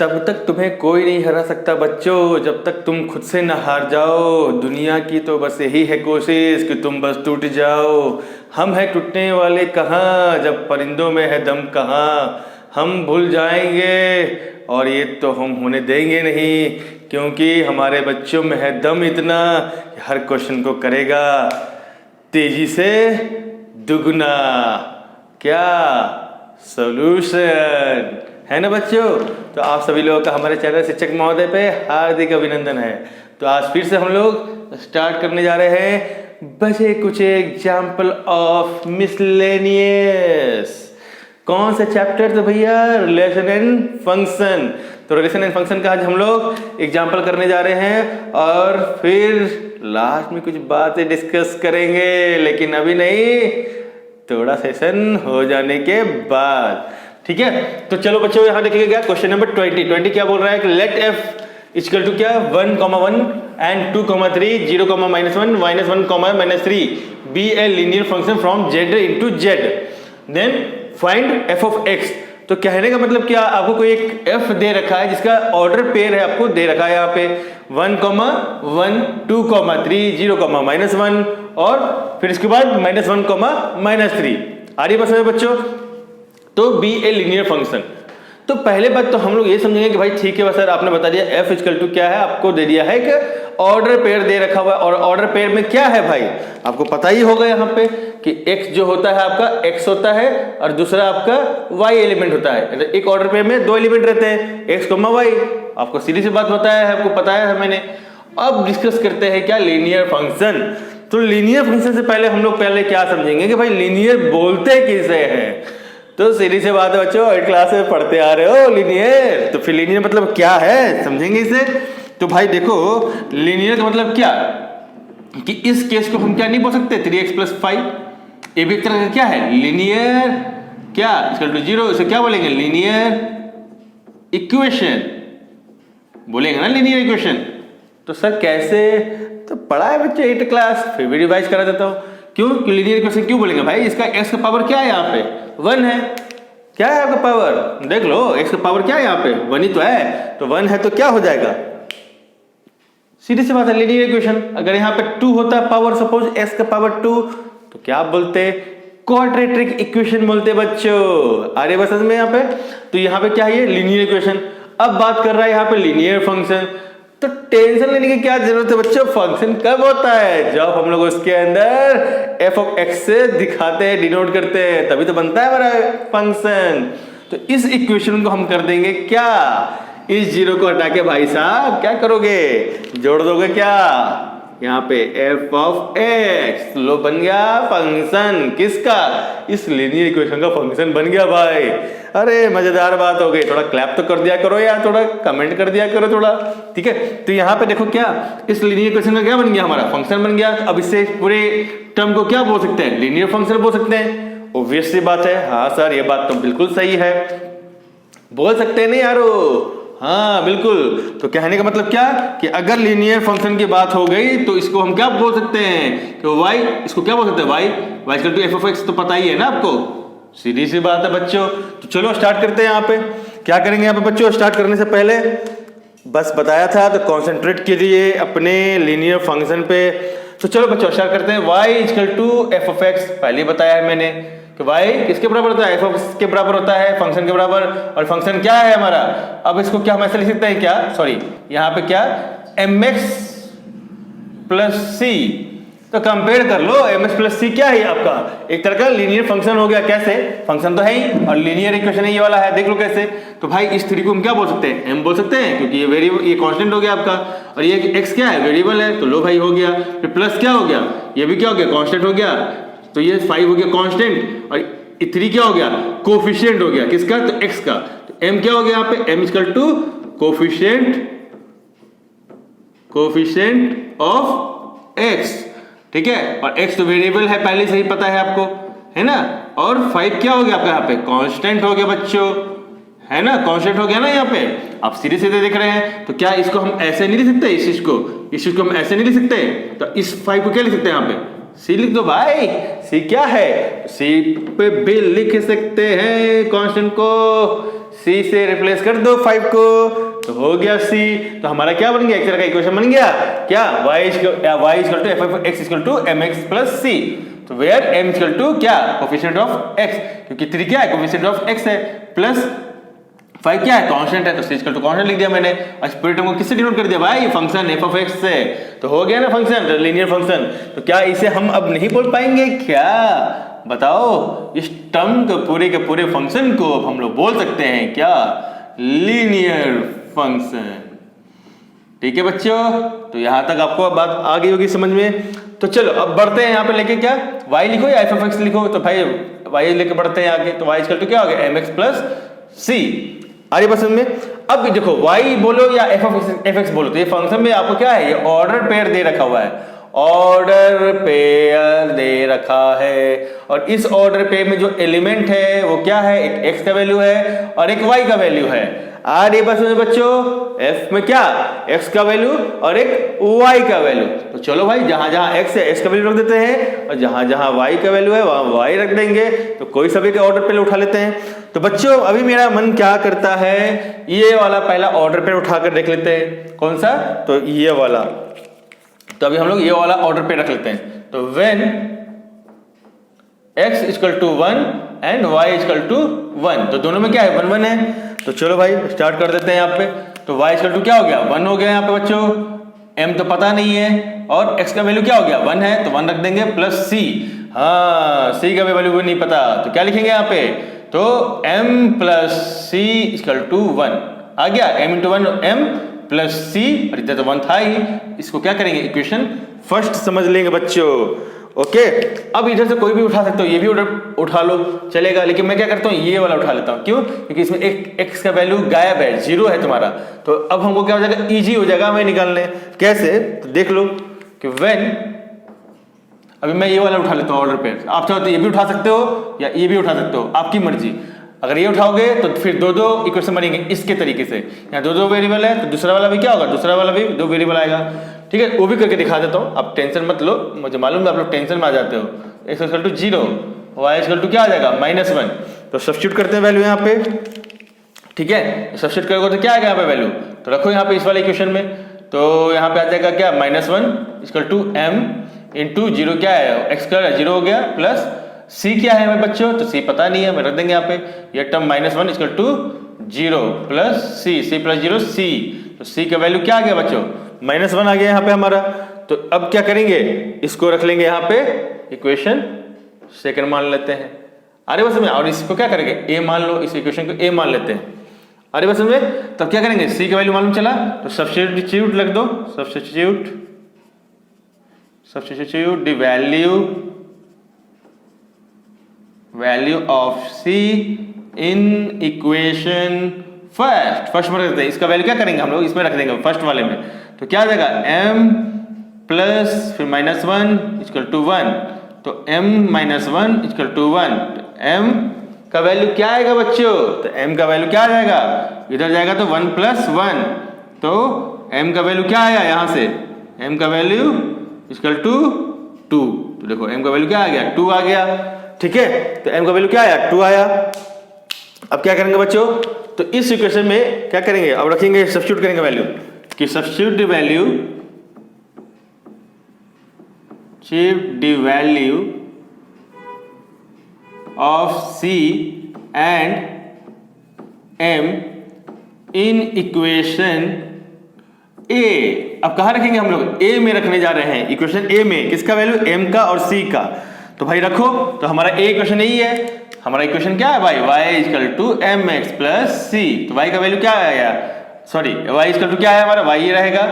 तब तक तुम्हें कोई नहीं हरा सकता बच्चों, जब तक तुम खुद से न हार जाओ। दुनिया की तो बस यही है कोशिश कि तुम बस टूट जाओ। हम हैं टूटने वाले कहाँ, जब परिंदों में है दम कहाँ। हम भूल जाएंगे और ये तो हम होने देंगे नहीं, क्योंकि हमारे बच्चों में है दम इतना कि हर क्वेश्चन को करेगा तेजी से दुगना। क्या सॉल्यूशन है ना बच्चों। तो आप सभी लोगों का हमारे चैनल शिक्षक महोदय पे हार्दिक अभिनंदन है। तो आज फिर से हम लोग स्टार्ट करने जा रहे हैं बचे कुछ एग्जाम्पल ऑफ मिसलेनियस। कौन सा चैप्टर तो भैया, रिलेशन एंड फंक्शन। तो रिलेशन एंड फंक्शन का आज हम लोग एग्जाम्पल करने जा रहे हैं और फिर लास्ट में कुछ बातें डिस्कस करेंगे, लेकिन अभी नहीं, थोड़ा सेशन हो जाने के बाद, ठीक है। तो चलो बच्चों यहाँ देखिएगा क्या क्वेश्चन नंबर 20 क्या बोल रहा है कि लेट एफ इक्वल टू क्या 1,1 and 2,3 0,-1 -1, -3 be a linear function from z into z, then find f of x। तो कहने का मतलब क्या, आपको कोई एक f दे रखा है जिसका ऑर्डर पेयर है, आपको दे रखा है यहाँ पे 1,1 2,3 0,-1 और फिर इसके बाद -1, -3। आ रही बस में बच्चों। तो बी ए लीनियर फंक्शन। तो पहले बात तो हम लोग ये समझेंगे कि भाई ठीक है सर, आपने बता दिया f इक्वल टू क्या है, आपको दे दिया है कि ऑर्डर पेयर दे रखा हुआ है, और ऑर्डर पेयर में क्या है भाई आपको पता ही होगा यहाँ पे कि x जो होता है आपका x होता है और दूसरा आपका y एलिमेंट होता है। एक ऑर्डर पेयर में दो एलिमेंट रहते हैं x, y। आपको सीधी सी बात बताया है, आपको पता है मैंने। अब डिस्कस करते हैं क्या, लीनियर फंक्शन। तो लीनियर फंक्शन से पहले हम लोग क्या समझेंगे कि भाई लीनियर बोलते किसे हैं। तो सीधी से बात है बच्चों, 8 क्लास में पढ़ते आ रहे हो लीनियर, तो फिर लीनियर मतलब क्या है समझेंगे इसे। तो भाई देखो लीनियर का मतलब क्या कि इस केस को हम क्या नहीं बोल सकते 3x + 5, ये भी एक तरह का क्या है लीनियर क्या इक्वल टू 0, इसे क्या बोलेंगे लीनियर इक्वेशन बोलेंगे ना, लीनियर इक्वेशन। तो सर कैसे, तो पढ़ा है बच्चे 8 क्लास, फिर भी रिवाइज करा देता हूँ। क्यों लीनियर इक्वेशन क्यों बोलेंगे भाई, इसका x का पावर क्या है यहाँ पे 1 है। क्या है आपका पावर, देख लो x का पावर क्या है यहाँ पे 1 ही तो है, तो 1 है तो क्या हो जाएगा, सीधी सी बात है लीनियर इक्वेशन। अगर यहाँ पे 2 होता है पावर, सपोज x का पावर 2, तो क्या आप बोलते क्वाड्रेटिक इक्वेशन बोलते बच्चों। आ रही बस में यहाँ पे। तो यहाँ पे क्या है लीनियर इक्वेशन। अब बात कर रहा है यहाँ पे लीनियर फंक्शन। तो टेंशन लेने की क्या जरूरत है बच्चों, फंक्शन कब होता है जब हम लोग उसके अंदर f ऑफ x से दिखाते हैं, डिनोट करते हैं, तभी तो बनता है हमारा फंक्शन। तो इस इक्वेशन को हम कर देंगे क्या, इस जीरो को हटा के भाई साहब क्या करोगे, जोड़ दोगे क्या यहाँ पे f ऑफ x, लो बन गया फंक्शन किसका, इस लीनियर इक्वेशन का फंक्शन बन गया भाई। अरे मजेदार बात हो गई, थोड़ा क्लैप तो कर दिया करो यार, थोड़ा कमेंट कर दिया करो थोड़ा, ठीक है। तो यहाँ पे देखो क्या, इस लीनियर इक्वेशन का क्या बन गया, हमारा फंक्शन बन गया। अब इससे पूरे टर्म को क्या बोल सकते हैं, लीनियर फंक्शन बोल सकते हैं। ऑब्वियस सी बात है, हाँ सर ये बात तो बिल्कुल सही है, बोल सकते हैं नहीं यारो, हाँ बिल्कुल। तो कहने का मतलब क्या कि अगर लीनियर फंक्शन की बात हो गई तो इसको हम क्या बोल सकते हैं कि y, इसको क्या बोल सकते हैं y equal to f of x, तो पता ही है ना आपको, सीधी सी बात है बच्चों। तो चलो स्टार्ट करते हैं। यहाँ पे क्या करेंगे, यहाँ पे बच्चों स्टार्ट करने से पहले बस बताया था तो कॉन्सेंट्रेट कीजिए अपने लीनियर फंक्शन पे। तो चलो बच्चों स्टार्ट करते हैं। y equal to f of x, पहले बताया है मैंने कि y किसके बराबर होता है, f ऑफ x के बराबर होता है, फंक्शन के बराबर। और फंक्शन क्या है हमारा, अब इसको क्या हम ऐसे लिख सकते हैं क्या, सॉरी यहाँ पे क्या mx + c, तो कंपेयर कर लो mx + c क्या है आपका, एक तरह का लीनियर फंक्शन हो गया। कैसे, फंक्शन तो है ही और लीनियर इक्वेशन है ये वाला है, देख लो कैसे। तो भाई इस 3 को हम क्या बोल सकते हैं, m बोल सकते हैं, क्योंकि ये वेरिएबल, ये कांस्टेंट हो गया आपका, और ये x क्या है वेरिएबल है, तो लो भाई हो गया। फिर प्लस क्या हो गया, ये भी क्या हो गया कांस्टेंट हो गया, तो ये 5 हो गया कांस्टेंट, और 3 क्या हो गया कोफिशिएंट हो गया किसका, तो x का। तो m क्या हो गया यहाँ पे, m equal to coefficient of x, ठीक है। और x तो वेरिएबल है पहले से ही पता है आपको, है ना। और 5 क्या हो गया आपका यहाँ पे कांस्टेंट हो गया बच्चों, है ना, कांस्टेंट हो गया ना यहाँ पे, आप सीधे सीधे देख रहे हैं। तो क्या इसको हम ऐसे नहीं लिख सकते, इस चीज को हम ऐसे नहीं लिख सकते, तो इस 5 को क्या लिख सकते हैं यहाँ पे, सी लिख दो भाई। सी क्या है, सी पे भी लिख सकते हैं कांस्टेंट को, c से रिप्लेस कर दो 5 को, तो हो गया c। तो हमारा क्या बन गया, एक तरह का इक्वेशन बन गया क्या, y equal to f of x equal to mx plus c। तो वेयर m इक्वल टू क्या, कोफिशिएंट ऑफ x, क्योंकि 3 क्या है, कोफिशिएंट ऑफ x है, प्लस 5 क्या है, कांस्टेंट है, तो c इक्वल टू कांस्टेंट लिख दिया मैंने। और इस पूरे टर्म को किससे डिनोट कर दिया भाई, फंक्शन f ऑफ x से। तो हो गया ना फंक्शन, लीनियर फंक्शन। तो क्या इसे हम अब नहीं बोल पाएंगे क्या, बताओ, इस टर्म के पूरे फंक्शन को अब हम लोग बोल सकते हैं क्या, लीनियर फंक्शन। ठीक है बच्चों, तो यहां तक आपको बात आ गई होगी समझ में। तो चलो अब बढ़ते हैं यहाँ पे लेके, क्या y लिखो या f ऑफ x लिखो, तो भाई y लेके बढ़ते हैं आगे। तो y इक्वल टू क्या हो गया, mx प्लस c। आगे पसंद में अब देखो, y बोलो या f ऑफ x बोलो, तो ये फंक्शन में आपको क्या है, ये ऑर्डर पेयर दे रखा हुआ है, ऑर्डर पेयर दे रखा है। और इस ऑर्डर पेयर में जो एलिमेंट है वो क्या है, एक x का वैल्यू है और एक y का वैल्यू है। आगे बस में बच्चों, f में क्या, x का वैल्यू और एक y का वैल्यू। तो चलो भाई, जहां जहां x है x का वैल्यू रख देते हैं, और जहां जहां y का वैल्यू है वहां y रख देंगे। तो कोई सभी के ऑर्डर पेयर उठा लेते हैं। तो बच्चों अभी मेरा मन क्या करता है, ये वाला पहला ऑर्डर पेयर उठाकर देख लेते हैं। कौन सा, तो ये वाला। तो अभी हम लोग ये वाला ऑर्डर पे रख लेते हैं। तो when x equal to 1 and y equal to 1, तो दोनों में क्या है, 1 1 है। तो चलो भाई स्टार्ट कर देते हैं यहाँ पे। तो y इक्वल टू क्या हो गया, 1 हो गया यहाँ पे बच्चों, m तो पता नहीं है और x का वैल्यू क्या हो गया, 1 है, तो 1 रख देंगे प्लस c। हाँ, c का वैल्यू भी नहीं पता, तो क्या लिखेंगे यहाँ पे, तो m plus c equal to 1 आ गया, m into 1 m plus c, और इधर तो 1 था ही। इसको क्या करेंगे, इक्वेशन फर्स्ट समझ लेंगे बच्चों। ओके, अब इधर से कोई भी उठा सकते हो, ये भी उठा लो चलेगा, लेकिन मैं क्या करता हूँ, ये वाला उठा लेता हूँ। क्यों, क्योंकि इसमें एक x का वैल्यू गायब है, 0 है तुम्हारा। तो अब हमको क्या हो जाएगा, इजी हो जाएगा हमें निकालने। कैसे, तो देख लो कि व्हेन, अभी मैं ये वाला उठा लेता हूँ ऑर्डर पेयर। आप चाहो तो ये भी उठा सकते हो या ये भी उठा सकते हो, आपकी मर्जी। अगर ये उठाओगे तो फिर दो दो इक्वेशन बनेंगे इसके तरीके से। यहाँ दो दो वेरिएबल है, तो दूसरा वाला भी क्या होगा, दूसरा वाला भी 2 वेरिएबल आएगा। ठीक है, वो भी करके दिखा देता हूँ, आप टेंशन मत लो, मुझे मालूम है आप लोग टेंशन में आ जाते हो। x equal to 0, y equal to क्या आ जाएगा, -1। तो सब्स्टिट्यूट करते हैं वैल्यू यहाँ पे। ठीक है, सब्स्टिट्यूट करोगे तो क्या आएगा यहाँ पे वैल्यू, तो रखो यहाँ पे इस वाले इक्वेशन में। तो यहाँ पे आ जाएगा क्या, -1 इक्वल टू m इंटू 0 क्या है, x का 0 हो गया, प्लस c क्या है हमें बच्चों, तो c पता नहीं है, मैं रख देंगे यहाँ पे। ये term -1 equal to 0 plus c plus 0 c, तो c का वैल्यू क्या आ गया बच्चों, -1 आ गया यहाँ पे हमारा। तो अब क्या करेंगे, इसको रख लेंगे यहाँ पे इक्वेशन सेकंड मान लेते हैं। अरे बस में, और इसको क्या करेंगे, a मान लो, इस इक्वेशन को a मान लेते हैं। अरे बस में, तब क्या करेंगे, c का वैल्यू मालूम चला, तो सब्स्टिट्यूट लग दो, substitute the value of c in equation first में रखते हैं। इसका वैल्यू क्या करेंगे हम लोग, इसमें रख देंगे फर्स्ट वाले में। तो क्या आ जाएगा, m प्लस फिर -1 इक्वल टू 1, तो m -1 इक्वल टू 1, तो m का वैल्यू क्या आएगा बच्चों, तो m का वैल्यू क्या आ जाएगा, इधर जाएगा तो 1 + 1, तो m का वैल्यू क्या आया यहाँ से, m का वैल्यू इक्वल टू 2। तो देखो m का वैल्यू क्या आ गया, 2 आ गया। ठीक है, तो m का वैल्यू क्या आया, 2 आया। अब क्या करेंगे बच्चों, तो इस इक्वेशन में क्या करेंगे, अब रखेंगे, सब्स्टिट्यूट करेंगे वैल्यू, कि substitute the value of c and m in equation a। अब कहाँ रखेंगे हम लोग, a में रखने जा रहे हैं, इक्वेशन a में। किसका वैल्यू, m का और c का। तो भाई रखो, तो हमारा a इक्वेशन यही है। हमारा इक्वेशन क्या है भाई, y equal to mx plus c। तो y का वैल्यू क्या आएगा, सॉरी y इक्वल टू क्या है हमारा, y ये रहेगा।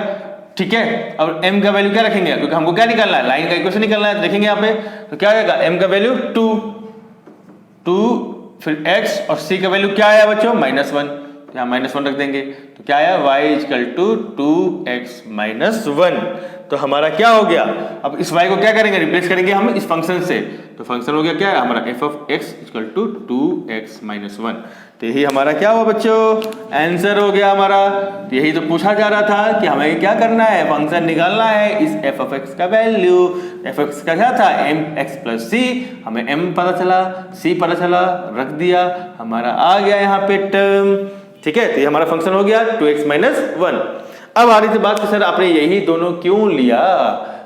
ठीक है, अब m का वैल्यू क्या रखेंगे, क्योंकि हमको क्या निकालना है, लाइन का इक्वेशन निकालना है। देखेंगे यहाँ पे, तो क्या आएगा, m का वैल्यू 2, फिर x और c का वैल्यू क्या आया बच्चों, -1, यहाँ -1 रख देंगे। तो क्या आया, y इक्वल टू 2x - 1। तो हमारा क्या हो गया, अब इस y को क्या करेंगे, रिप्लेस करेंगे हम इस फंक्शन से। तो फंक्शन हो गया क्या है हमारा, f of x equal to 2x - 1। तो यही हमारा क्या हुआ बच्चों, आंसर हो गया हमारा। तो यही तो पूछा जा रहा था कि हमें क्या करना है, फंक्शन निकालना है इस एफ ऑफ एक्स का वैल्यू। एफ एक्स का क्या था, एम एक्स प्लस सी, हमें एम पता चला, सी पता चला, रख दिया, हमारा आ गया यहाँ पे टर्म। ठीक है, तो ये हमारा फंक्शन हो गया 2x माइनस 1। अब आ रही थी बात कि सर आपने यही दोनों क्यों लिया,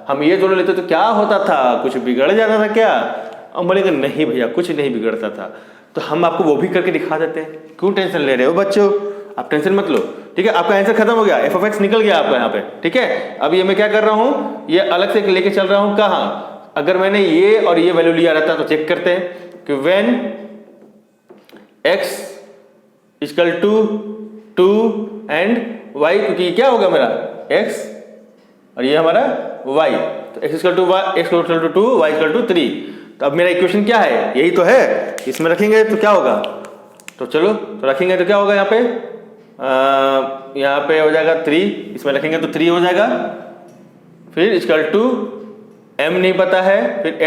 हम ये दोनों लेते तो क्या होता था, कुछ बिगड़ जाता था क्या। अब बोलेंगे नहीं भैया कुछ नहीं बिगड़ता था, तो हम आपको वो भी करके दिखा देते हैं, क्यों टेंशन ले रहे हो बच्चों, आप टेंशन मत लो। ठीक है, आपका आंसर खत्म हो गया, एफ ऑफ एक्स निकल गया आपका यहाँ पे। ठीक है, अब ये मैं क्या कर रहा हूँ, ये अलग से लेके चल रहा हूँ कहाँ, अगर मैंने ये और ये वैल्यू लिया रहता तो चेक करते हैं कि when x equal to 2 and y, क्योंकि क्या होगा मेरा x और ये हमारा y, तो x equal to 2, y equal to 3। तो अब मेरा इक्वेशन क्या है, यही तो है, इसमें रखेंगे तो क्या होगा, तो चलो तो रखेंगे तो क्या होगा यहाँ पे हो जाएगा 3, इसमें रखेंगे तो 3 हो जाएगा, फिर इक्वल टू m नहीं पता है, फिर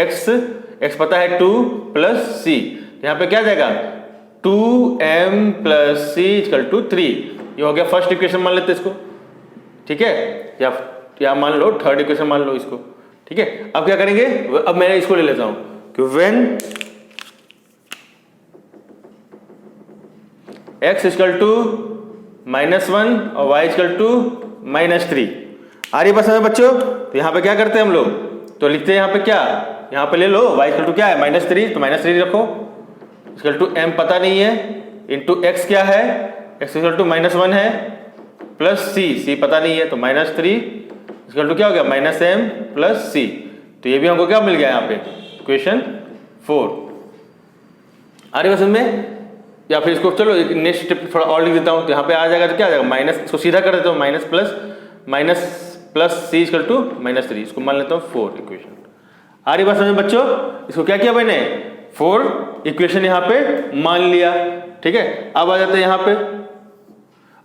x पता है 2 प्लस c, यहाँ पे क्या जाएगा 2m plus c equal to 3। ये हो गया फर्स्ट इक्वेशन मान लेते इसको। ठीक है, या मान लो थर्ड इक्वेशन मान लो इसको। ठीक है, अब क्या करेंगे, अब मैं इसको ले लेता हूं कि व्हेन x इक्वल टू -1 और y इक्वल टू -3। आ रही बात समझ बच्चों। तो यहाँ पे क्या करते हैं हम लोग, तो लिखते हैं यहाँ पे क्या, यहाँ पे ले लो y इक्वल टू क्या है -3, तो -3 रखो, इक्वल टू m पता नहीं है, इंटू x क्या है, x इक्वल टू -1 है, प्लस c पता नहीं है, तो -3 इक्वल टू क्या हो गया -m प्लस c। तो ये भी हमको क्या मिल गया यहाँ पे, इक्वेशन 4। आ रही बात समझ में, या फिर इसको चलो नेक्स्ट स्टेप थोड़ा और लिख देता हूँ, तो यहाँ पे आ जाएगा तो क्या आ जाएगा माइनस, इसको सीधा कर देता हूँ, minus plus c equal to -3, इसको मान लेता हूँ 4 इक्वेशन। आ रही बात समझ में बच्चों, इसको क्या किया मैंने 4 इक्वेशन यहाँ पे मान लिया। ठीक है, अब आ जाते हैं यहाँ पे,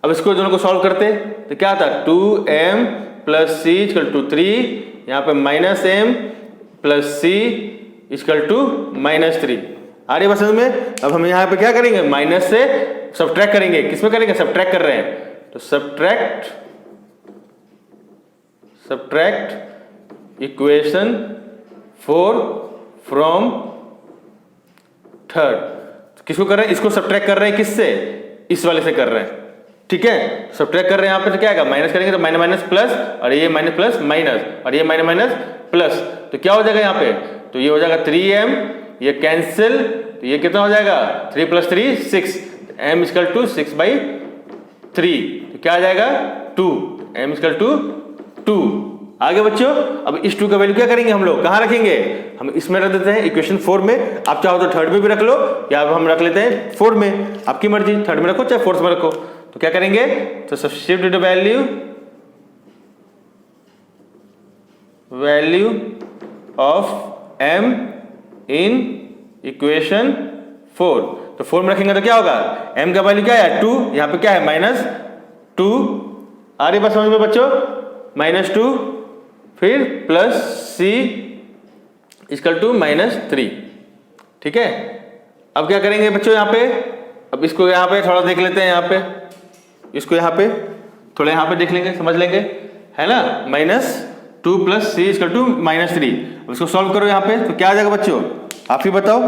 अब इसको दोनों को सॉल्व करते तो क्या था 2m plus c equal to 3, यहाँ पे -m plus c equal to -3। आ रही बात समझ में। अब हम यहाँ पे क्या करेंगे, माइनस से सब्ट्रैक्ट करेंगे, किसमें करेंगे, सब्ट्रैक्ट कर रहे हैं, तो सब्ट्रैक्ट इक्वेशन 4 फ्रॉम थर्ड। किसको कर रहे हैं, इसको सब्ट्रैक्ट कर रहे हैं, किससे, इस वाले से कर रहे हैं। ठीक है, सब्ट्रैक्ट कर रहे हैं, यहाँ पे तो क्या आएगा माइनस करेंगे तो माइनस प्लस, और ये माइनस प्लस माइनस, और ये माइनस प्लस, तो क्या हो जाएगा यहाँ पे, तो ये हो जाएगा 3m, ये कैंसिल, तो ये कितना हो जाएगा 3 + 3 6, m इक्वल टू 6/3, तो क्या आ जाएगा 2, m इक्वल टू 2। आगे बच्चों, अब इस 2 का वैल्यू क्या करेंगे हम लोग, कहाँ रखेंगे, हम इसमें रख देते हैं इक्वेशन 4 में। आप चाहो तो थर्ड में भी रख लो, या हम रख लेते हैं 4 में, आपकी मर्जी, थर्ड में रखो चाहे फोर्थ में रखो। तो क्या करेंगे, तो substitute the value of m in equation 4। तो 4 में रखेंगे तो क्या होगा, m का वैल्यू क्या है 2, यहाँ पे क्या है -2। आ रही बात समझ में बच्चों, -2 फिर प्लस c इक्वल टू -3। ठीक है, अब क्या करेंगे बच्चों यहाँ पे, अब इसको यहाँ पे थोड़ा देख लेते हैं, यहाँ पे इसको यहाँ पे थोड़ा यहाँ पे देख लेंगे, समझ लेंगे, है ना, -2 + c इक्वल टू -3। अब इसको सॉल्व करो यहाँ पे, तो क्या आ जाएगा बच्चों, आप ही बताओ।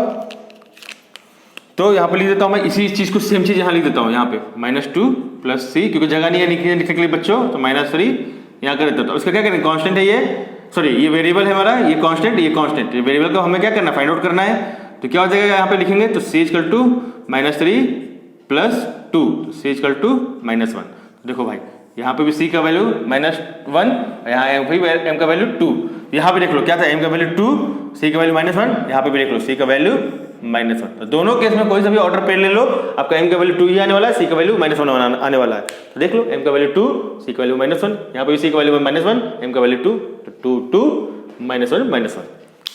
तो यहाँ पे लिख देता हूँ मैं इसी चीज को, सेम चीज यहाँ लिख देता हूँ, यहाँ पे -2 + c, क्योंकि जगह नहीं है लिखने के लिए बच्चों, तो -3 यहाँ कर देता हूँ। तो इसका क्या करेंगे, कांस्टेंट है ये, सॉरी ये वेरिएबल है हमारा, ये कांस्टेंट, ये कांस्टेंट, ये वेरिएबल को हमें क्या करना है, फाइंड आउट करना है। तो क्या हो जाएगा यहाँ पे लिखेंगे, तो c equal to -3 + 2, c equal to -1। देखो भाई यहाँ पे भी c का वैल्यू -1, यहाँ भी m का वैल्यू 2, यहाँ पे देख लो क्या था, m का वैल्यू 2, c का वैल्यू -1, यहाँ पे भी देख लो c का वैल्यू -1। तो दोनों केस में कोई सा भी ऑर्डर पेड़ ले लो, आपका m का वैल्यू 2 ही आने वाला है, c का वैल्यू -1 आने वाला है। तो देख लो m का वैल्यू 2, c का वैल्यू -1, यहाँ पे भी c का वैल्यू -1, m का वैल्यू 2, तो 2 -1।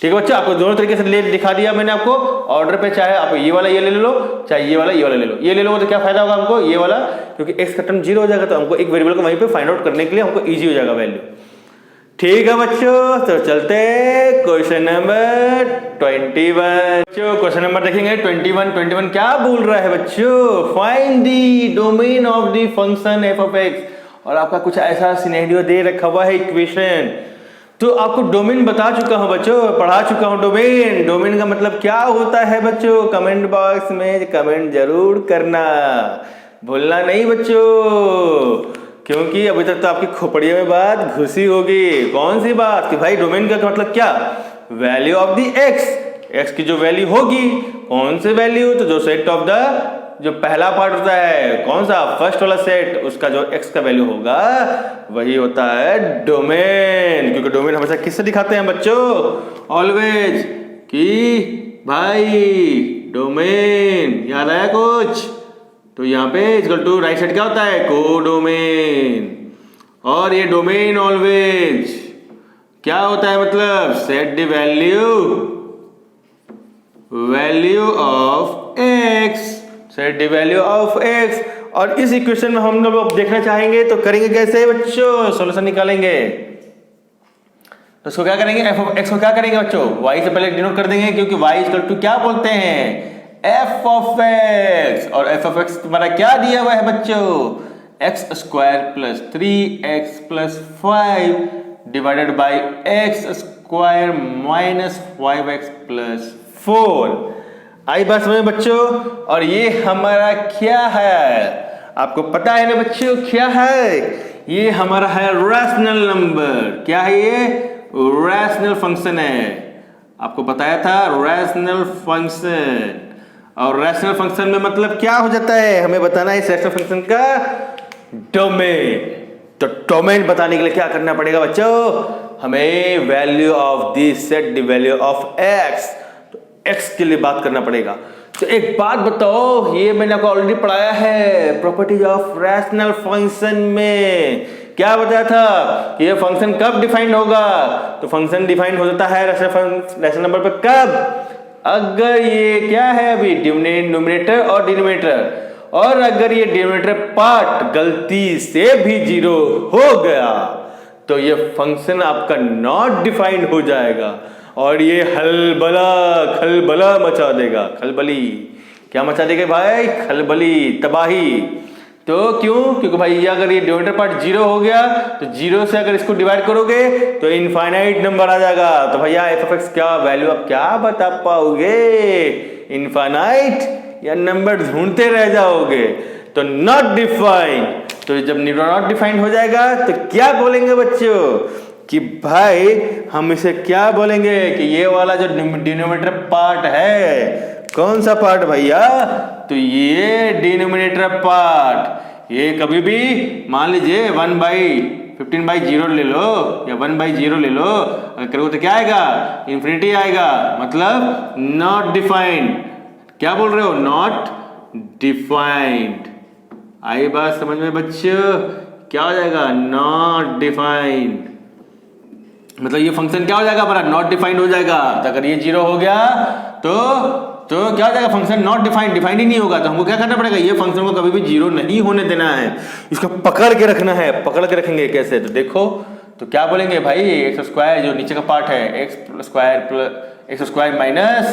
ठीक है बच्चों, आपको दोनों तरीके से दिखा दिया मैंने आपको ऑर्डर पे, चाहे आप ये वाला ये ले लो, चाहे ये वाला ले लो। ये ले लो तो क्या फायदा होगा हमको, ये वाला, क्योंकि x का टर्म 0 हो जाएगा, तो हमको एक वेरिएबल को वहीं पे फाइंड आउट करने के लिए हमको इजी हो जाएगा वैल्यू। ठीक है बच्चों, तो चलते क्वेश्चन नंबर 21। बच्चों क्वेश्चन नंबर देखेंगे 21 क्या बोल रहा है बच्चों, find the domain of the function F of x. और आपका कुछ ऐसा सिनेरियो दे रखा हुआ है इक्वेशन, तो आपको डोमेन बता चुका हूं बच्चों, पढ़ा चुका हूं डोमेन का मतलब क्या होता है बच्चों। कमेंट बॉक्स में कमेंट जरूर करना, भूलना नहीं बच्चों, क्योंकि अभी तक तो आपकी खोपड़ियों में बात घुसी होगी। कौन सी बात कि भाई डोमेन का मतलब क्या, वैल्यू ऑफ द एक्स की जो वैल्यू होगी, कौन से वैल्यू, तो जो सेट ऑफ द, जो पहला पार्ट होता है कौन सा, फर्स्ट वाला सेट, उसका जो एक्स का वैल्यू होगा वही होता है डोमेन। क्योंकि डोमेन हमेशा किससे दिखाते हैं बच्चों, ऑलवेज, कि भाई डोमेन याद आया कुछ, तो यहाँ पे इक्वल टू राइट साइड क्या होता है, कोडोमेन। और ये डोमेन ऑलवेज क्या होता है, मतलब set the value of x, set the value of x. और इस इक्वेशन में हम लोग देखना चाहेंगे तो करेंगे कैसे बच्चों, सॉल्यूशन निकालेंगे। तो इसको क्या करेंगे, एफ ऑफ एक्स को क्या करेंगे बच्चों, वाई से पहले डिनोट कर देंगे, क्योंकि वाई इक्वल टू क्या बोलते हैं, एफ ऑफ एक्स। और एफ ऑफ एक्स तुम्हारा क्या दिया हुआ है बच्चों, x square plus 3x plus 5 divided by x square minus 5x plus 4। आई बात समझ बच्चों। और ये हमारा क्या है, आपको पता है ना बच्चों क्या है, ये हमारा है रैशनल नंबर। क्या है ये, रैशनल फंक्शन है, आपको बताया था रैशनल फंक्शन। और रैशनल फंक्शन में मतलब क्या हो जाता है, हमें बताना है इस रैशनल फंक्शन का डोमेन। तो डोमेन बताने के लिए क्या करना पड़ेगा बच्चों, हमें value of this set the value of x, तो एक्स के लिए बात करना पड़ेगा। तो एक बात बताओ, ये मैंने आपको ऑलरेडी पढ़ाया है प्रॉपर्टीज ऑफ रैशनल फंक्शन में। क्या बताया था, ये फंक्शन कब डिफाइंड होगा, तो फंक्शन डिफाइंड हो जाता है रैशनल नंबर पे कब, अगर ये क्या है अभी न्यूमरेटर और डिनोमिनेटर, और अगर ये डिनोमिनेटर पार्ट गलती से भी जीरो हो गया तो ये फंक्शन आपका नॉट डिफाइंड हो जाएगा, और ये खलबला मचा देगा। खलबली क्या मचा देगा भाई, खलबली, तबाही। तो क्यों, क्योंकि भाई ये अगर ये डिनोमिनेटर पार्ट जीरो हो गया तो जीरो से अगर इसको डिवाइड करोगे तो इनफाइनाइट नंबर आ जाएगा। तो भैया एफ ऑफ एक्स क्या वैल्यू आप क्या बता पाओगे, इनफाइनाइट या नंबर ढूंढते रह जाओगे। तो नॉट डिफाइंड, तो जब नॉट डिफाइंड हो जाएगा तो क्या बोलेंगे बच्चों, कि भाई हम इसे क्या बोलेंगे, कि ये वाला जो डिनोमिनेटर पार्ट है, कौन सा पार्ट भैया, तो ये डिनोमिनेटर पार्ट, ये कभी भी मान लीजिए 1/15/0 ले लो या 1/0 ले लो, अगर करोगे तो क्या आएगा, इंफिनिटी आएगा, मतलब नॉट डिफाइंड। क्या बोल रहे हो, नॉट डिफाइंड। आई बात समझ में बच्चों, क्या हो जाएगा, नॉट डिफाइंड, मतलब ये फंक्शन क्या हो जाएगा हमारा, नॉट डिफाइंड हो जाएगा। तो अगर ये जीरो हो गया तो क्या हो जाएगा, फंक्शन नॉट डिफाइंड ही नहीं होगा। तो हमको क्या करना पड़ेगा, ये फंक्शन को कभी भी जीरो नहीं होने देना है, इसको पकड़ के रखना है। पकड़ के रखेंगे कैसे, तो देखो, तो क्या बोलेंगे भाई, एक्स स्क्वायर जो नीचे का पार्ट है, x square minus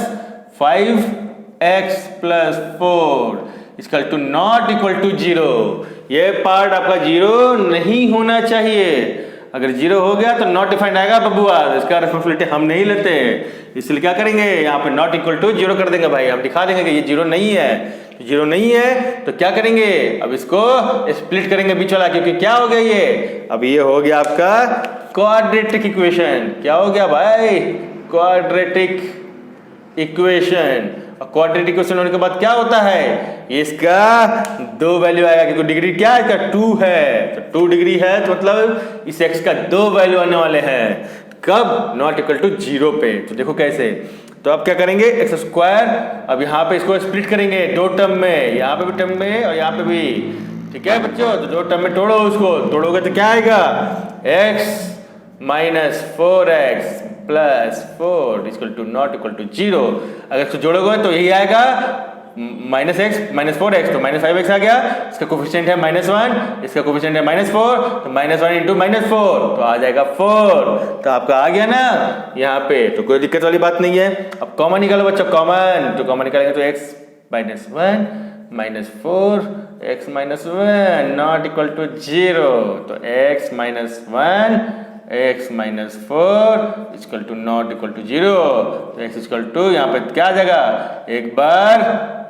5x plus 4 equal to not equal to zero. ये पार्ट आपका जीरो नहीं होना चाहिए, अगर जीरो हो गया तो नॉट डिफाइंड आएगा बबुआ, इसका रिस्पॉन्सिबिलिटी हम नहीं लेते, इसलिए क्या करेंगे, यहाँ पे नॉट इक्वल टू जीरो कर देंगे भाई, हम दिखा देंगे कि ये जीरो नहीं है। जीरो नहीं है तो क्या करेंगे, अब इसको स्प्लिट करेंगे बीच वाला, क्योंकि क्या हो गया ये, अब ये हो गया आपका क्वाड्रेटिक इक्वेशन। क्या हो गया भाई, क्वाड्रेटिक इक्वेशन। और क्वाड्रेटिक इक्वेशन होने के बाद क्या होता है, इसका दो वैल्यू आएगा, क्योंकि डिग्री क्या है इसका, 2 है, तो 2 डिग्री है, तो मतलब इस एक्स का दो वैल्यू आने वाले हैं, कब, नॉट इक्वल टू जीरो पे। तो देखो कैसे, तो अब क्या करेंगे, एक्स स्क्वायर, अब यहाँ पे इसको स्प्लिट करेंगे दो टर्म में, यहाँ पे भी टर्म में और यहाँ पे भी, ठीक है बच्चों। तो दो टर्म में तोड़ो, उसको तोड़ोगे तो क्या आएगा, x minus 4x plus 4 equal to not equal to zero. अगर इसको जोड़ोगे तो यही आएगा माइनस एक्स माइनस 4x तो माइनस 5x आ गया, इसका कोफिशिएंट है -1, इसका कोफिशिएंट है -4, तो -1 इंटू -4 तो आ जाएगा 4। तो आपका आ गया ना यहाँ पे, तो कोई दिक्कत वाली बात नहीं है। अब कॉमन निकालो बच्चों, कॉमन तो कॉमन निकालेंगे तो x -1 -4 x -1 not equal to 0, तो x -1 x -4 equal to not equal to 0, तो x इक्वल टू यहाँ पे क्या आ जाएगा, एक बार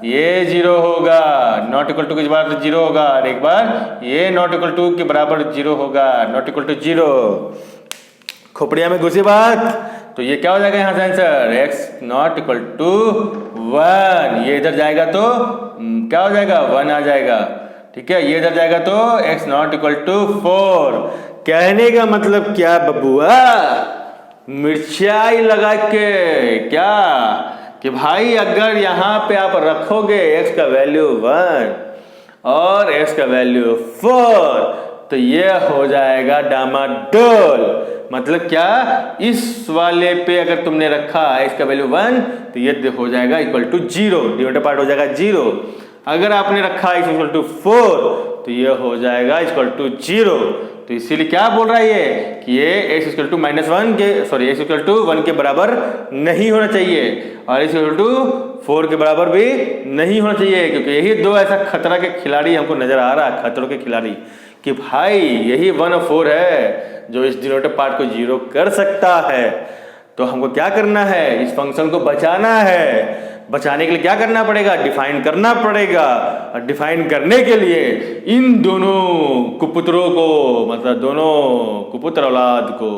ये 0 होगा, नॉट इक्वल टू के बार 0 होगा, और एक बार ये नॉट इक्वल टू के बराबर 0 होगा, नॉट इक्वल टू 0। खोपड़िया में घुसी बात, तो ये क्या हो जाएगा यहाँ से answer, x not equal to 1, ये इधर जाएगा तो क्या हो जाएगा 1 आ जाएगा, ठीक है, ये इधर जाएगा तो x नॉट इक्वल टू 4। कहने का मतलब क्या बबुआ, मिर्चाई लगा के क्या कि भाई अगर यहाँ पे आप रखोगे x का वैल्यू 1 और x का वैल्यू 4 तो ये हो जाएगा डामाडोल। मतलब क्या, इस वाले पे अगर तुमने रखा x का वैल्यू 1 तो ये हो जाएगा इक्वल टू 0, डिनोमिनेटर पार्ट हो जाएगा 0। अगर आपने रखा x इक्वल टू 4 तो ये हो जाएगा इक्वल टू 0। तो इसीलिए क्या बोल रहा है ये कि ये x इक्वल टू -1 के सॉरी x इक्वल टू 1 के बराबर नहीं होना चाहिए और x इक्वल टू 4 के बराबर भी नहीं होना चाहिए, क्योंकि यही दो ऐसा खतरा के खिलाड़ी हमको नजर आ रहा है, खतरों के खिलाड़ी, कि भाई यही 1 और 4 है जो इस डिनोमिनेटर पार्ट को 0 कर सकता है। तो हमको क्या करना है, इस फंक्शन को बचाना है। बचाने के लिए क्या करना पड़ेगा, डिफाइन करना पड़ेगा, और डिफाइन करने के लिए इन दोनों कुपुत्रों को, मतलब दोनों कुपुत्र औलाद को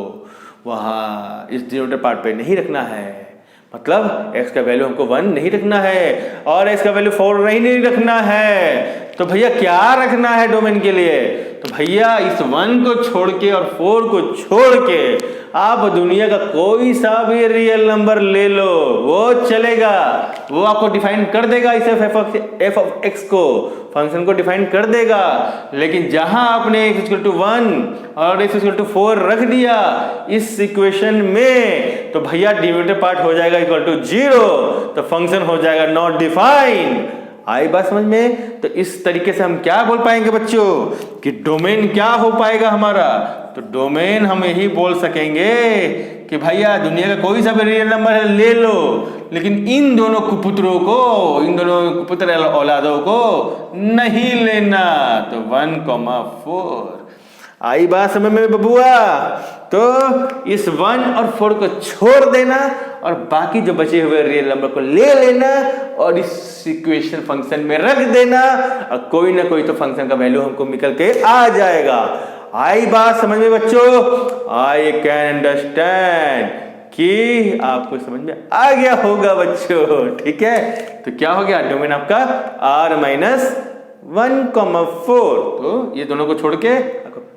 वहाँ इस डिनोमिनेटर पार्ट पे नहीं रखना है। मतलब x का वैल्यू हमको 1 नहीं रखना है और x का वैल्यू 4 नहीं रखना है। तो भैया क्या रखना है डोमेन के लिए, तो भैया इस 1 को छोड़ के और 4 को छोड़ के आप दुनिया का कोई सा भी रियल नंबर ले लो, वो चलेगा, वो आपको डिफाइन कर देगा इस f ऑफ x को, फंक्शन को डिफाइन कर देगा। लेकिन जहां आपने x = 1 और x = 4 रख दिया इस इक्वेशन में, तो भैया डिनोमिनेटर पार्ट हो जाएगा इक्वल टू 0, तो फंक्शन हो जाएगा नॉट डिफाइन। आई बात समझ में। तो इस तरीके से हम क्या बोल पाएंगे बच्चों कि डोमेन क्या हो पाएगा हमारा, तो डोमेन हम यही बोल सकेंगे कि भैया दुनिया का कोई सा भी रियल नंबर है ले लो, लेकिन इन दोनों कुपुत्रों को, इन दोनों कुपुत्र औलादों को नहीं लेना। तो 1,4 आई बात समझ में बबुआ। तो इस 1 और 4 को छोड़ देना और बाकी जो बचे हुए रियल नंबर को ले लेना और इस इक्वेशन फंक्शन में रख देना, और कोई ना कोई तो फंक्शन का वैल्यू हमको निकल के आ जाएगा। आई बात समझ में बच्चों, आई कैन अंडरस्टैंड कि आपको समझ में आ गया होगा बच्चों, ठीक है। तो क्या हो गया, डोमेन आपका r-1,4। तो ये दोनों को छोड़ के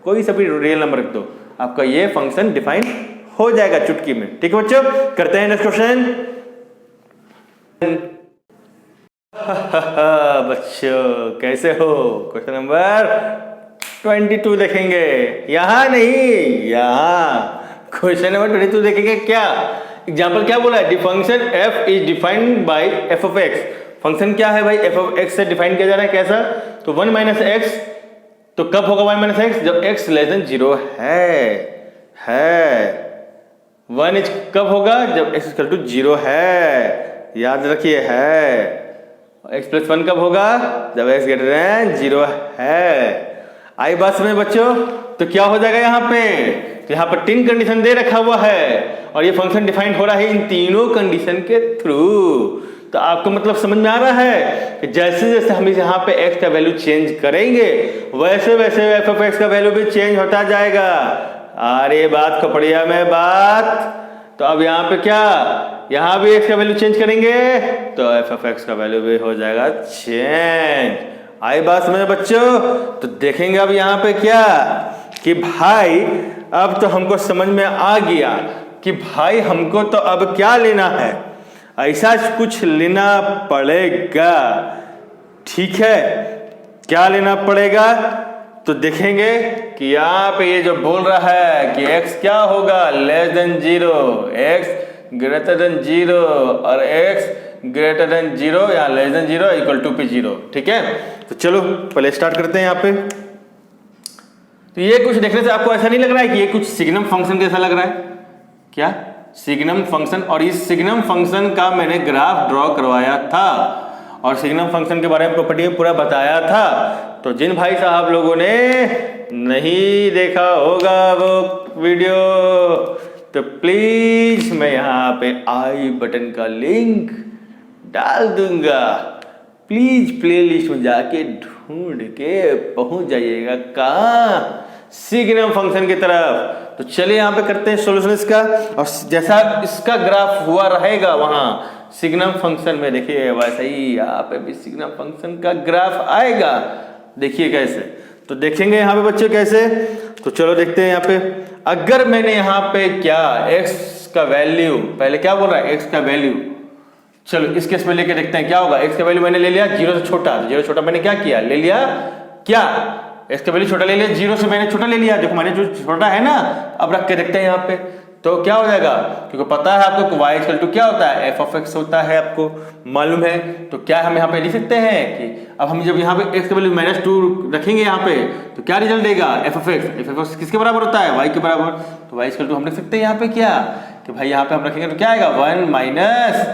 कोई सा भी रियल नंबर रख दो, आपका ये फंक्शन डिफाइन हो जाएगा चुटकी में, ठीक है बच्चों। करते हैं नेक्स्ट क्वेश्चन। बच्चों कैसे हो, क्वेश्चन नंबर 22 देखेंगे, यहां नहीं यहां क्वेश्चन नंबर 22 देखेंगे। क्या एग्जाम्पल क्या बोला है, function f is defined by f of x। Function क्या है भाई, f ऑफ x से डिफाइन किया जा रहा है, कैसा, तो 1 - x। तो कब होगा 1 - x, जब x < 0 है। 1 इज कब होगा, जब x = 0 है, याद रखिए है। x + 1 कब होगा, जब x > 0 है। आई बात में बच्चों। तो क्या हो जाएगा यहाँ पे, तो यहाँ पर 3 कंडीशन दे रखा हुआ है और ये फंक्शन डिफाइन हो रहा है इन तीनों कंडीशन के थ्रू। तो आपको मतलब समझ में आ रहा है कि जैसे जैसे हम यहाँ पे x का वैल्यू चेंज करेंगे वैसे वैसे f ऑफ x का वैल्यू भी चेंज होता जाएगा। अरे बात खोपड़िया में बात। तो अब यहाँ पे क्या, यहाँ भी x का वैल्यू चेंज करेंगे तो f ऑफ x का वैल्यू भी हो जाएगा चेंज। आई बात समझ बच्चों। तो देखेंगे अब यहाँ पे क्या कि भाई अब तो हमको समझ में आ गया कि भाई हमको तो अब क्या लेना है, ऐसा कुछ लेना पड़ेगा, ठीक है। क्या लेना पड़ेगा, तो देखेंगे कि यहाँ पे ये जो बोल रहा है कि x क्या होगा <0, x <0 और x ग्रेटर देन 0 या लेस देन 0 इक्वल टू पे 0। ठीक है, तो चलो पहले स्टार्ट करते हैं यहाँ पे। तो ये कुछ देखने से आपको ऐसा नहीं लग रहा है कि ये कुछ सिग्नम फंक्शन जैसा लग रहा है क्या? सिग्नम फंक्शन, और इस सिग्नम फंक्शन का मैंने ग्राफ ड्रॉ करवाया था और सिग्नम फंक्शन के बारे में प्रॉपर्टी में पूरा बताया था। तो जिन भाई साहब लोगों ने नहीं देखा होगा वो वीडियो, तो प्लीज मैं यहाँ पे आई बटन का लिंक डाल दूंगा, प्लीज प्लेलिस्ट में जाके ढूंढ के पहुंच जाइएगा कहाँ? सिग्नम फंक्शन की तरफ। तो चलिए यहाँ पे करते हैं सोल्यूशन इसका, और जैसा इसका ग्राफ हुआ रहेगा वहां सिग्नम फंक्शन में, देखिए वैसे ही यहाँ पे भी सिग्नम फंक्शन का ग्राफ आएगा। देखिए कैसे, तो देखेंगे यहाँ पे बच्चे कैसे। तो चलो देखते हैं यहाँ पे। अगर मैंने यहाँ पे क्या x का वैल्यू, पहले क्या बोल रहा है x का वैल्यू, चलो इस केस में लेके देखते हैं क्या होगा। x का वैल्यू मैंने ले लिया 0 से छोटा, 0 से छोटा मैंने क्या किया, ले लिया क्या, x का वैल्यू छोटा ले लिया, 0 से मैंने छोटा ले लिया। देखो मैंने जो छोटा है ना, अब रख के देखते हैं यहाँ पे तो क्या हो जाएगा, क्योंकि पता है आपको y इक्वल टू क्या होता है, f ऑफ x होता है, आपको मालूम है। तो क्या हम यहाँ पे लिख सकते हैं कि अब हम जब यहाँ पे x का वैल्यू -2 रखेंगे यहाँ पे तो क्या रिजल्ट देगा, f ऑफ x किसके बराबर होता है, y के बराबर। तो y इक्वल टू हम लिख सकते हैं यहाँ पे क्या, कि भाई यहाँ पे हम रखेंगे तो क्या आएगा 1 माइनस,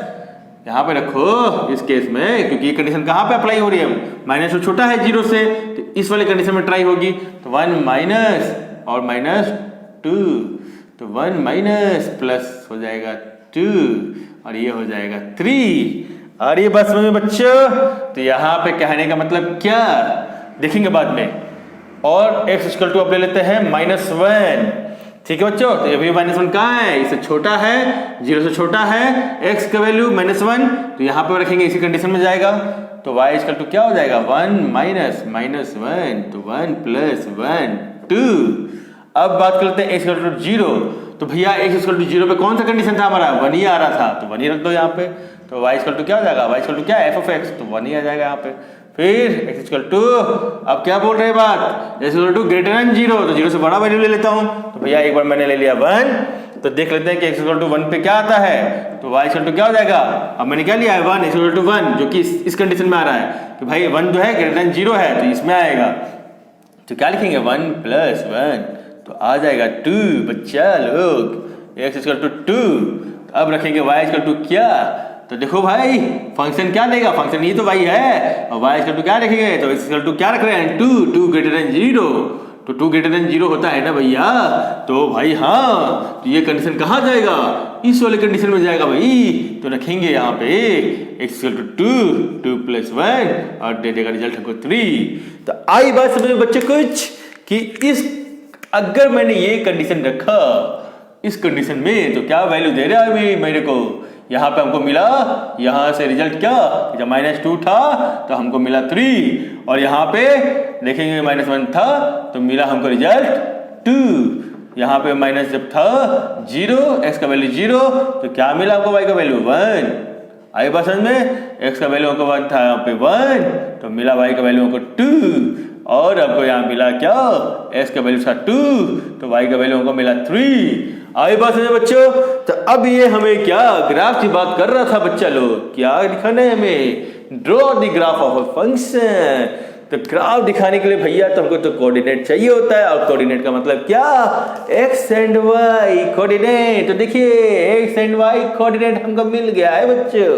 यहाँ पे रखो इस केस में, क्योंकि ये कंडीशन कहाँ पे अप्लाई हो रही है, -2 छोटा है 0 से, तो इस वाले कंडीशन में ट्राई होगी। तो 1 माइनस और -2, तो 1 माइनस प्लस हो जाएगा 2 और ये हो जाएगा 3। और ये बस में बच्चों, तो यहाँ पे कहने का मतलब क्या देखेंगे बाद में। और x इक्वल टू अब ले लेते हैं -1। ठीक है बच्चों, तो ये भी -1 कहाँ है, इससे छोटा है, 0 से छोटा है, x का वैल्यू -1, तो यहाँ पे रखेंगे इसी कंडीशन में जाएगा। तो y इक्वल टू क्या हो जाएगा 1 माइनस -1, तो 1 प्लस 1 2। अब बात करते हैं x इक्वल टू 0। तो भैया x इक्वल टू 0 पे कौन सा कंडीशन था हमारा, 1 ही आ रहा था, तो 1 ही रख दो यहाँ पे। तो y इक्वल टू क्या हो जाएगा, y इक्वल टू क्या है f ऑफ x, तो 1 ही आ जाएगा यहाँ पे। फिर x इक्वल टू, अब क्या बोल रहे हैं बात, x equal to greater than 0, तो 0 से बड़ा वैल्यू ले लेता हूँ। तो भैया एक बार मैंने ले लिया 1, तो देख लेते हैं कि x इक्वल टू 1 पे क्या आता है। तो y इक्वल टू क्या हो जाएगा, अब मैंने क्या लिया है 1, x इक्वल टू 1, जो कि इस कंडीशन में आ रहा है कि भाई 1 जो है ग्रेटर देन 0 है, तो इसमें आएगा। तो क्या लिखेंगे 1 प्लस 1, तो आ जाएगा 2 बच्चा लोग, x इक्वल टू 2। अब रखेंगे y इक्वल टू क्या, तो देखो भाई फंक्शन क्या देगा, फंक्शन ये तो y है, और y इक्वल टू क्या रखेंगे, तो x इक्वल टू क्या रख रहे हैं 2 ग्रेटर देन 0, तो 2 ग्रेटर देन 0 होता है ना भैया। तो भाई हाँ, तो ये कंडीशन कहाँ जाएगा, इस वाले कंडीशन में जाएगा भाई। तो रखेंगे यहाँ पे x इक्वल टू 2 प्लस 1 और दे देगा रिजल्ट हमको 3। तो आई बात समझ में बच्चे कुछ, कि इस अगर मैंने ये कंडीशन रखा इस कंडीशन में, तो क्या वैल्यू दे रहा है मेरे को, यहाँ पे हमको मिला, यहाँ से रिजल्ट क्या, जब -2 था तो हमको मिला 3, और यहाँ पे देखेंगे -1 था तो मिला हमको रिजल्ट 2। यहाँ पे माइनस जब था 0, x का वैल्यू 0, तो क्या मिला हमको y का वैल्यू 1। आई बात समझ में, x का वैल्यू हमको 1 था यहाँ पे 1, तो मिला y का वैल्यू हमको 2, और आपको यहाँ मिला क्या, x का वैल्यू था 2, तो y का वैल्यू हमको मिला 3। आई बात समझे बच्चों। तो अब ये हमें क्या ग्राफ की बात कर रहा था बच्चा लोग, क्या दिखाना है हमें, draw the graph of a function. तो ग्राफ दिखाने के लिए भैया तो हमको तो कोऑर्डिनेट चाहिए होता है, और कोऑर्डिनेट का मतलब क्या, x एंड y कोऑर्डिनेट। तो देखिए x एंड y कोऑर्डिनेट हमको मिल गया है बच्चों,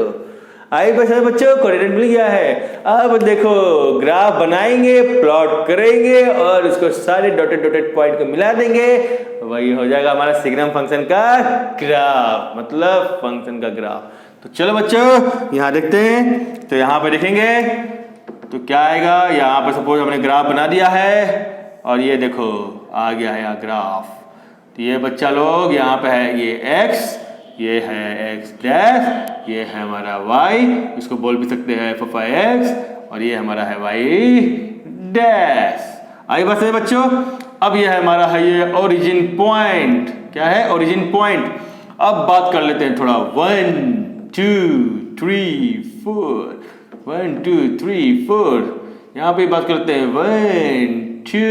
आई बच्चों कोऑर्डिनेट मिल गया है। अब देखो ग्राफ बनाएंगे, प्लॉट करेंगे और उसको सारे डॉटेड पॉइंट को मिला देंगे, वही हो जाएगा हमारा सिग्नम फंक्शन का ग्राफ, मतलब फंक्शन का ग्राफ। तो चलो बच्चों यहाँ देखते हैं, तो यहाँ पे देखेंगे तो क्या आएगा, यहाँ पर सपोज हमने ग्राफ बना दिया है और ये देखो आ गया है यहाँ ग्राफ। तो ये बच्चा लोग यहाँ पे है ये x, ये है x डैश, ये है हमारा y, इसको बोल भी सकते हैं f ऑफ x, और ये हमारा है y डैश। आई बात है बच्चों। अब ये है हमारा है ये ओरिजिन पॉइंट, क्या है ओरिजिन पॉइंट। अब बात कर लेते हैं थोड़ा 1 2 3 4, 1 2 3 4, यहाँ पे बात करते हैं 1 2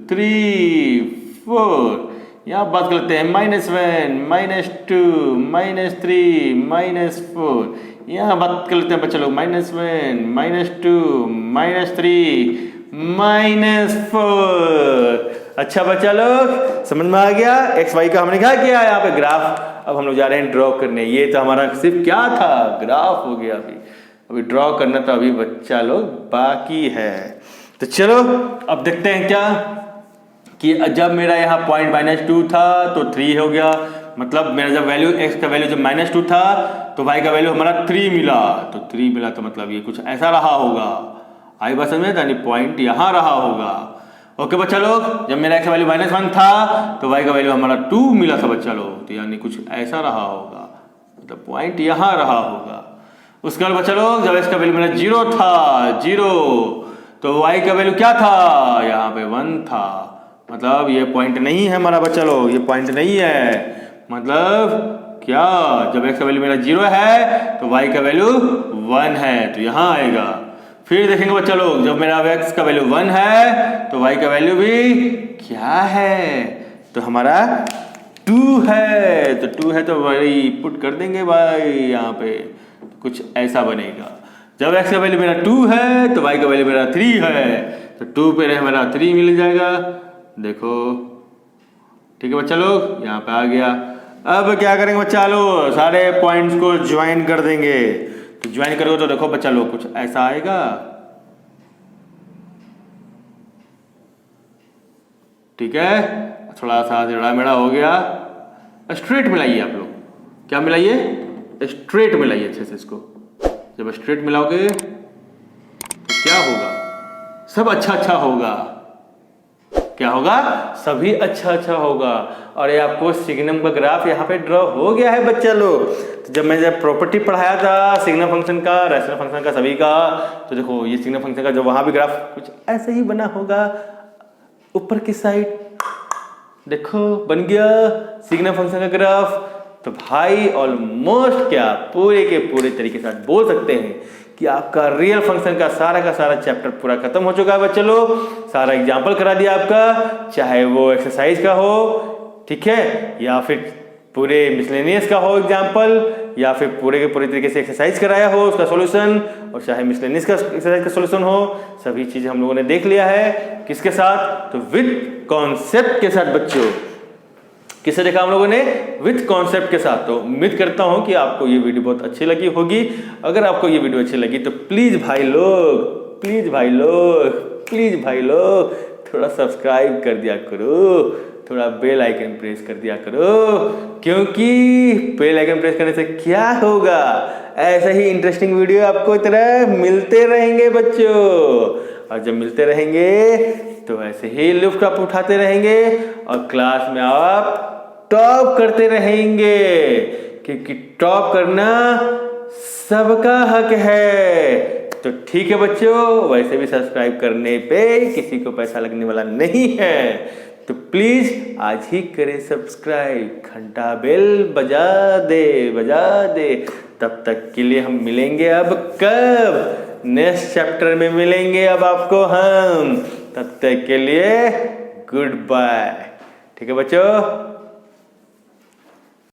3 4, यहाँ बात कर लेते हैं -1, -2, -3, -4। यहाँ बात कर लेते हैं बच्चे लोग -1, -2, -3, -4। अच्छा बच्चा लोग समझ में आ गया। एक्स वाई का हमने क्या किया यहाँ पे ग्राफ। अब हम लोग जा रहे हैं ड्रॉ करने। ये तो हमारा सिर्फ क्या था, ग्राफ हो गया। अभी ड्रॉ करना तो अभी बच्चा लोग बाकी है। तो चलो अब देखते हैं क्या कि जब मेरा यहाँ पॉइंट -2 था तो 3 हो गया। मतलब मेरा जब वैल्यू x का वैल्यू जब -2 था तो y का वैल्यू हमारा 3 मिला। तो 3 मिला तो मतलब ये कुछ ऐसा रहा होगा। आई बात समझ में, यानी पॉइंट यहाँ रहा होगा। ओके बच्चा लोग, जब मेरा x का वैल्यू -1 था तो y का वैल्यू हमारा 2 मिला था बच्चा लोग। तो यानी कुछ ऐसा रहा होगा, मतलब पॉइंट यहाँ रहा होगा। उसके बाद बच्चा लोग जब x का वैल्यू मेरा 0 था, 0, तो y का वैल्यू क्या था, यहाँ पे 1 था। मतलब ये पॉइंट नहीं है हमारा बच्चा लोग, ये पॉइंट नहीं है। मतलब क्या, जब x का वैल्यू मेरा 0 है तो y का वैल्यू 1 है, तो यहाँ आएगा। फिर देखेंगे बच्चा लोग जब मेरा x का वैल्यू 1 है तो y का वैल्यू भी क्या है, तो हमारा 2 है। तो 2 है तो वही पुट कर देंगे भाई यहाँ पे, कुछ ऐसा बनेगा। जब x का वैल्यू मेरा 2 है तो y का वैल्यू मेरा 3 है, तो 2 पे हमारा 3 मिल जाएगा। देखो ठीक है बच्चा लोग, यहाँ पे आ गया। अब क्या करेंगे बच्चा लोग, सारे पॉइंट्स को ज्वाइन कर देंगे। तो ज्वाइन करोगे तो देखो बच्चा लोग कुछ ऐसा आएगा। ठीक है, थोड़ा सा टेढ़ा मेढ़ा हो गया। स्ट्रेट मिलाइए आप लोग, क्या मिलाइए, स्ट्रेट मिलाइए अच्छे से इसको। जब स्ट्रेट मिलाओगे तो क्या होगा, सब अच्छा अच्छा होगा। क्या होगा, सभी अच्छा अच्छा होगा। और ये आपको सिग्नम का ग्राफ यहाँ पे ड्रॉ हो गया है बच्चा लोग। तो जब मैं प्रॉपर्टी पढ़ाया था सिग्नम फंक्शन का, रैशनल फंक्शन का, सभी का, तो देखो ये सिग्नम फंक्शन का जो वहां भी ग्राफ कुछ ऐसा ही बना होगा। ऊपर की साइड देखो बन गया सिग्नम फंक्शन का ग्राफ। तो भाई ऑलमोस्ट क्या पूरे के पूरे तरीके से बोल सकते हैं कि आपका रियल फंक्शन का सारा चैप्टर पूरा खत्म हो चुका है बच्चे लोग। सारा एग्जाम्पल करा दिया आपका, चाहे वो एक्सरसाइज का हो, ठीक है, या फिर पूरे मिसलेनियस का हो एग्जाम्पल, या फिर पूरे के पूरे तरीके से एक्सरसाइज कराया हो उसका सॉल्यूशन, और चाहे मिसलेनियस का एक्सरसाइज का सॉल्यूशन हो। सभी चीजें हम लोगों ने देख लिया है। किसके साथ, तो विद कॉन्सेप्ट के साथ बच्चों। किसे देखा हम लोगों ने, विथ कॉन्सेप्ट के साथ। तो उम्मीद करता हूं कि आपको ये वीडियो बहुत अच्छी लगी होगी। अगर आपको ये वीडियो अच्छी लगी तो प्लीज भाई लोग थोड़ा सब्सक्राइब कर दिया करो, थोड़ा बेल आइकन प्रेस कर दिया करो, क्योंकि बेल आइकन प्रेस करने से क्या होगा, ऐसा ही इंटरेस्टिंग वीडियो आपको इतना मिलते रहेंगे बच्चों। और जब मिलते रहेंगे तो ऐसे ही लुफ्ट आप उठाते रहेंगे और क्लास में आप टॉप करते रहेंगे, क्योंकि टॉप करना सबका हक है। तो ठीक है बच्चों, वैसे भी सब्सक्राइब करने पे किसी को पैसा लगने वाला नहीं है, तो प्लीज आज ही करें सब्सक्राइब, घंटा बेल बजा दे। तब तक के लिए हम मिलेंगे अब कब, नेक्स्ट चैप्टर में मिलेंगे अब आपको हम। तब तक के लिए गुड बाय। ठीक है बच्चों।